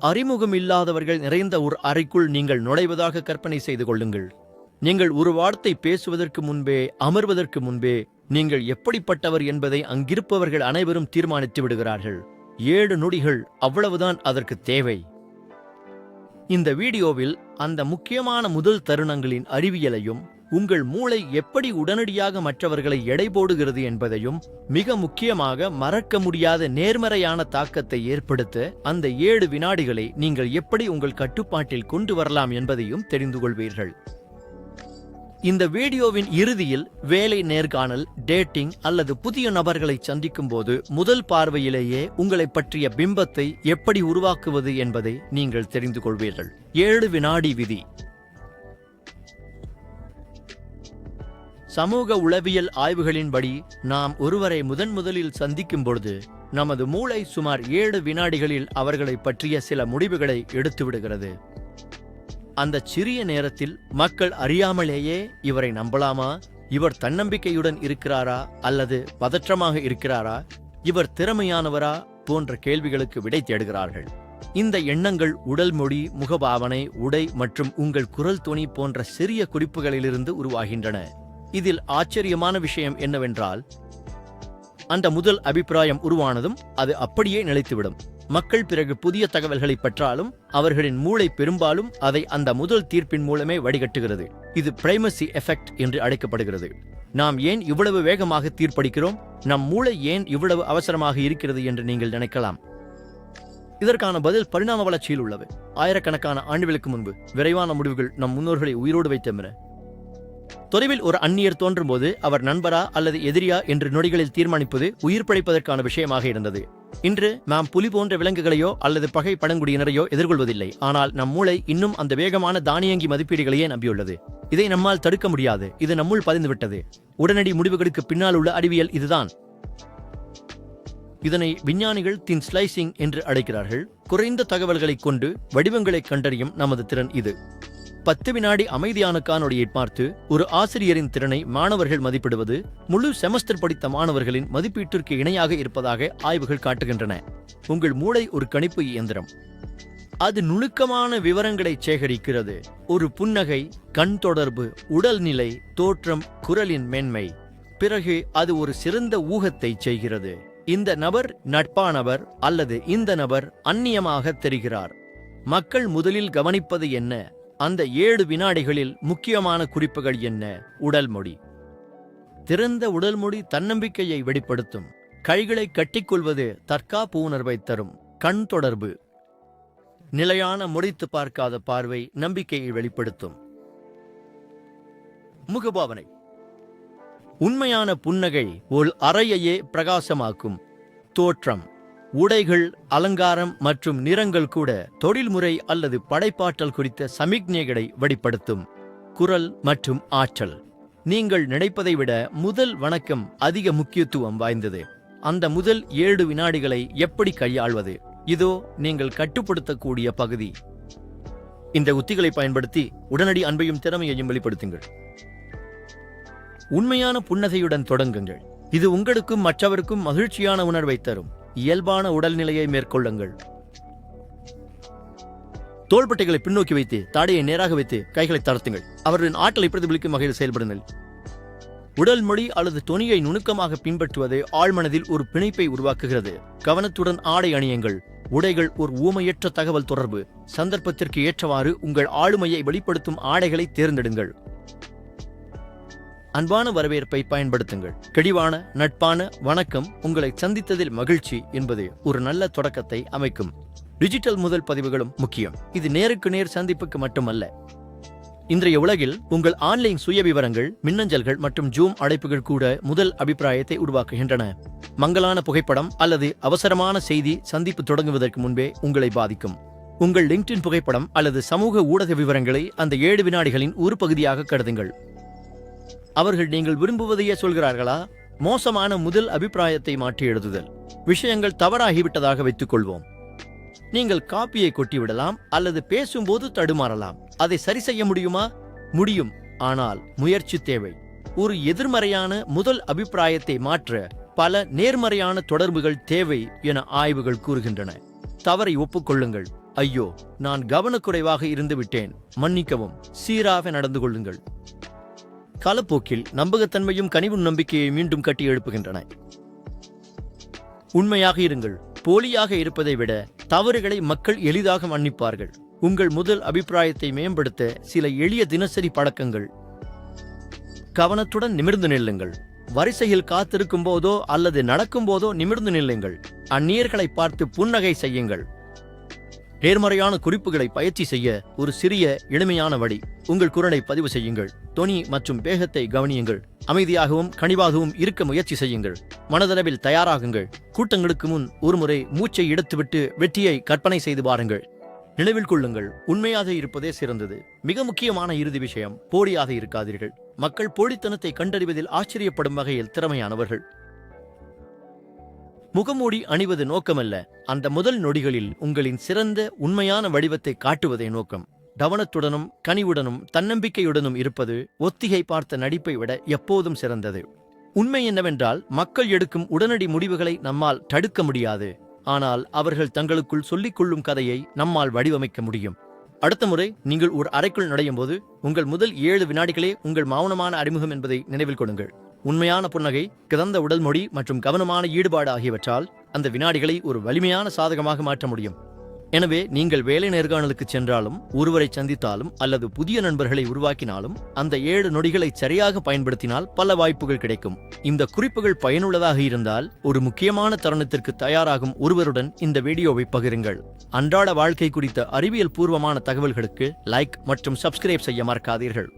அறிமுகம் இல்லாதவர்கள் நிறைந்த ஒரு அறைக்குள் நீங்கள் நுழைவதாக கற்பனை செய்து கொள்ளுங்கள். நீங்கள் ஒரு வார்த்தை பேசுவதற்கு முன்பே, அமர்வதற்கு முன்பே நீங்கள் எப்படிப்பட்டவர் என்பதை அங்கிருப்பவர்கள் அனைவரும் தீர்மானித்து விடுகிறார்கள். 7 நொடிகள், அவ்வளவுதான் அதற்கு தேவை. இந்த வீடியோவில் அந்த முக்கியமான முதல் தருணங்களின் அறிவியலையும், உங்கள் மூளை எப்படி உடனடியாக மற்றவர்களை எடை போடுகிறது என்பதையும், மிக முக்கியமாக மறக்க முடியாத நேர்மறையான தாக்கத்தை ஏற்படுத்த அந்த 7 வினாடிகளை நீங்கள் எப்படி உங்கள் கட்டுப்பாட்டில் கொண்டு வரலாம் என்பதையும் தெரிந்து கொள்வீர்கள். இந்த வீடியோவின் இறுதியில் வேலை நேர்காணல், டேட்டிங் அல்லது புதிய நபர்களை சந்திக்கும் போது முதல் பார்வையிலேயே உங்களை பற்றிய பிம்பத்தை எப்படி உருவாக்குவது என்பதை நீங்கள் தெரிந்து கொள்வீர்கள். 7 வினாடி விதி. சமூக உளவியல் ஆய்வுகளின்படி நாம் ஒருவரை முதலில் சந்திக்கும் பொழுது நமது மூளை சுமார் 7 வினாடிகளில் அவர்களை பற்றிய சில முடிவுகளை எடுத்துவிடுகிறது. அந்த சிறிய நேரத்தில் மக்கள் அறியாமலேயே இவரை நம்பலாமா, இவர் தன்னம்பிக்கையுடன் இருக்கிறாரா அல்லது பதற்றமாக இருக்கிறாரா, இவர் திறமையானவரா போன்ற கேள்விகளுக்கு விடை தேடுகிறார்கள். இந்த எண்ணங்கள் உடல் மொழி, முகபாவனை, உடை மற்றும் உங்கள் குரல் தொனி போன்ற சிறிய குறிப்புகளிலிருந்து உருவாகின்றன. இதில் ஆச்சரியமான விஷயம் என்னவென்றால், அந்த முதல் அபிப்பிராயம் உருவானதும் அது அப்படியே நிலைத்துவிடும். மக்கள் பிறகு புதிய தகவல்களை பெற்றாலும் அவர்களின் மூளை பெரும்பாலும் அதை அந்த முதல் தீர்ப்பின் மூலமே வடிகட்டுகிறது. இது பிரைமசி எஃபெக்ட் என்று அழைக்கப்படுகிறது. நாம் ஏன் இவ்வளவு வேகமாக தீர்ப்பளிக்கிறோம், நம் மூளை ஏன் இவ்வளவு அவசரமாக இருக்கிறது என்று நீங்கள் நினைக்கலாம். இதற்கான பதில் பரிணாம வளர்ச்சியில் உள்ளது. ஆயிரக்கணக்கான ஆண்டுகளுக்கு முன்பு விரைவான முடிவுகள் நம் முன்னோர்களை உயிரோடு வைத்தமிர. தொலைவில் ஒரு அந்நியர் தோன்றும் போது அவர் நண்பரா அல்லது எதிரியா என்று நொடிகளில் தீர்மானிப்பது உயிர் பிழைப்பதற்கான விஷயமாக இருந்தது. இன்று நாம் புலி போன்ற விலங்குகளையோ அல்லது பகை பழங்குடியினரையோ எதிர்கொள்வதில்லை. ஆனால் நம் மூளை இன்னும் அந்த வேகமான தானியங்கி மதிப்பீடுகளையே நம்பியுள்ளது. இதை நம்மால் தடுக்க முடியாது. இது நம்முள் பதிந்துவிட்டது. உடனடி முடிவுகளுக்கு பின்னால் உள்ள அறிவியல் இதுதான். இதனை விஞ்ஞானிகள் தின் ஸ்லைசிங் என்று அழைக்கிறார்கள். குறைந்த தகவல்களை கொண்டு வடிவங்களை கண்டறியும் நமது திறன் இது. 10 வினாடி அமைதியான காணொளியை பார்த்து ஒரு ஆசிரியரின் திறனை மாணவர்கள் மதிப்பிடுவது முழு செமஸ்டர் படித்த மாணவர்களின் மதிப்பீட்டிற்கு இணையாக இருப்பதாக ஆய்வுகள் காட்டுகின்றன. உங்கள் மூளை ஒரு கணிப்பு இயந்திரம். அது நுணுக்கமான விவரங்களை சேகரிக்கிறது. ஒரு புன்னகை, கண் தொடர்பு, உடல்நிலை, தோற்றம், குரலின் மென்மை. பிறகு அது ஒரு சிறந்த ஊகத்தை செய்கிறது. இந்த நபர் நட்பானவர் அல்லது இந்த நபர் அந்நியமாக தெரிகிறார். மக்கள் முதலில் கவனிப்பது என்ன? அந்த 7 வினாடிகளில் முக்கியமான குறிப்புகள் என்ன? உடல் மொழி. திறந்த உடல் மொழி தன்னம்பிக்கையை வெளிப்படுத்தும். கைகளை கட்டிக்கொள்வது தற்காப்பு உணர்வை தரும். கண் தொடர்பு, நிலையான முடித்து பார்க்காத பார்வை நம்பிக்கையை வெளிப்படுத்தும். முகபாவனை, உண்மையான புன்னகை ஒரு அறையையே பிரகாசமாக்கும். தோற்றம், உடைகள், அலங்காரம் மற்றும் நிறங்கள் கூட தொழில்முறை அல்லது படைப்பாற்றல் குறித்த சமிக்ஞைகளை வெளிப்படுத்தும். குரல் மற்றும் ஆற்றல். நீங்கள் நினைப்பதை விட முதல் வணக்கம் அதிக முக்கியத்துவம் வாய்ந்தது. அந்த முதல் 7 வினாடிகளை எப்படி கையாள்வது? இதோ நீங்கள் கட்டுப்படுத்தக்கூடிய பகுதி. இந்த உத்திகளை பயன்படுத்தி உடனடி அன்பையும் திறமையையும் வெளிப்படுத்துங்கள். உண்மையான புன்னகையுடன் தொடங்குங்கள். இது உங்களுக்கும் மற்றவருக்கும் மகிழ்ச்சியான உணர்வை தரும். இயல்பான உடல்நிலையை மேற்கொள்ளுங்கள். தோள்பட்டைகளை பின்னோக்கி வைத்து தாடையை நேராக வைத்து கைகளை தளர்த்துங்கள். அவர்களின் ஆற்றலை பிரதிபலிக்கும் வகையில் செயல்படுங்கள். உடல் மொழி அல்லது தொனியை நுணுக்கமாக பின்பற்றுவது ஆழ்மனதில் ஒரு பிணைப்பை உருவாக்குகிறது. கவனத்துடன் ஆடை அணியுங்கள். உடைகள் ஒரு ஊமையற்ற தகவல் தொடர்பு. சந்தர்ப்பத்திற்கு ஏற்றவாறு உங்கள் ஆளுமையை வெளிப்படுத்தும் ஆடைகளை தேர்ந்தெடுங்கள். அன்பான வரவேற்பை பயன்படுத்துங்கள். தெளிவான, நட்பான வணக்கம், உங்களை சந்தித்ததில் மகிழ்ச்சி என்பது ஒரு நல்ல தொடக்கத்தை அமைக்கும். டிஜிட்டல் முதல் பதிவுகளும் முக்கியம். இது நேருக்கு நேர் சந்திப்புக்கு மட்டுமல்ல. இன்றைய உலகில் உங்கள் ஆன்லைன் சுயவிவரங்கள், மின்னஞ்சல்கள் மற்றும் ஜூம் அழைப்புகள் கூட முதல் அபிப்பிராயத்தை உருவாக்குகின்றன. மங்கலான புகைப்படம் அல்லது அவசரமான செய்தி சந்திப்பு தொடங்குவதற்கு முன்பே உங்களை பாதிக்கும். உங்கள் லிங்க்டின் புகைப்படம் அல்லது சமூக ஊடக விவரங்களை அந்த 7 வினாடிகளின் ஒரு பகுதியாக கருதுங்கள். அவர்கள் நீங்கள் விரும்புவதையே சொல்கிறார்களா? மோசமான முதல் அபிப்பிராயத்தை மாற்றி எழுதுதல். விஷயங்கள் தவறாகிவிட்டதாக வைத்துக் கொள்வோம். நீங்கள் காப்பியை கொட்டிவிடலாம் அல்லது பேசும்போது தடுமாறலாம். அதை சரி செய்ய முடியுமா? முடியும், ஆனால் முயற்சி தேவை. ஒரு எதிர்மறையான முதல் அபிப்பிராயத்தை மாற்ற பல நேர்மறையான தொடர்புகள் தேவை என ஆய்வுகள் கூறுகின்றன. தவறை ஒப்புக்கொள்ளுங்கள். ஐயோ, நான் கவனக்குறைவாக இருந்து விட்டேன், மன்னிக்கவும், சீராக நடந்து கொள்ளுங்கள். காலப்போக்கில் நம்பகத்தன்மையும் கனிவும் நம்பிக்கையை மீண்டும் கட்டி எழுப்புகின்றன. உண்மையாக இருங்கள். போலியாக இருப்பதை விட தவறுகளை மக்கள் எளிதாக மன்னிப்பார்கள். உங்கள் முதல் அபிப்பிராயத்தை மேம்படுத்த சில எளிய தினசரி பழக்கங்கள். கவனத்துடன் நிமிர்ந்து நில்லுங்கள். வரிசையில் காத்திருக்கும் போதோ அல்லது நடக்கும் போதோ நிமிர்ந்து நில்லுங்கள். அந்நியர்களை பார்த்து புன்னகை செய்யுங்கள். நேர்மறையான குறிப்புகளை பயிற்சி செய்ய ஒரு சிறிய எளிமையான வழி. உங்கள் குரலை பதிவு செய்யுங்கள். தொனி மற்றும் வேகத்தை கவனியுங்கள். அமைதியாகவும் கனிவாகவும் இருக்க முயற்சி செய்யுங்கள். மனதளவில் தயாராகுங்கள். கூட்டங்களுக்கு முன் ஒருமுறை மூச்சை எடுத்துவிட்டு வெற்றியை கற்பனை செய்து பாருங்கள். நினைவில் கொள்ளுங்கள், உண்மையாக இருப்பதே சிறந்தது. மிக முக்கியமான இறுதி விஷயம், போலியாக இருக்காதீர்கள். மக்கள் போலித்தனத்தை கண்டறிவதில் ஆச்சரியப்படும் வகையில் திறமையானவர்கள். முகமூடி அணிவது நோக்கமல்ல, அந்த முதல் நொடிகளில் உங்களின் சிறந்த உண்மையான வடிவத்தை காட்டுவதே நோக்கம். கவனத்துடனும் கனிவுடனும் தன்னம்பிக்கையுடனும் இருப்பது ஒத்திகை பார்த்த நடிப்பை விட எப்போதும் சிறந்தது. உண்மை என்னவென்றால், மக்கள் எடுக்கும் உடனடி முடிவுகளை நம்மால் தடுக்க முடியாது. ஆனால் அவர்கள் தங்களுக்குள் சொல்லிக் கொள்ளும் கதையை நம்மால் வடிவமைக்க முடியும். அடுத்த முறை நீங்கள் ஒரு அறைக்குள் நுழையும் போது உங்கள் முதல் 7 வினாடிகளே உங்கள் மௌனமான அறிமுகம் என்பதை நினைவில் கொள்ளுங்கள். உண்மையான புன்னகை, கிடந்த உடல் மொழி மற்றும் கவனமான ஈடுபாடு ஆகியவற்றால் அந்த வினாடிகளை ஒரு வலிமையான சாதகமாக மாற்ற முடியும். எனவே நீங்கள் வேலை நேர்காணலுக்கு சென்றாலும், ஒருவரை சந்தித்தாலும் அல்லது புதிய நண்பர்களை உருவாக்கினாலும் அந்த 7 நொடிகளை சரியாக பயன்படுத்தினால் பல வாய்ப்புகள் கிடைக்கும். இந்த குறிப்புகள் பயனுள்ளதாக இருந்தால் ஒரு முக்கியமான தருணத்திற்கு தயாராகும் ஒருவருடன் இந்த வீடியோவை பகிருங்கள். அன்றாட வாழ்க்கை குறித்த அறிவியல் பூர்வமான தகவல்களுக்கு லைக் மற்றும் சப்ஸ்கிரைப் செய்ய மறக்காதீர்கள்.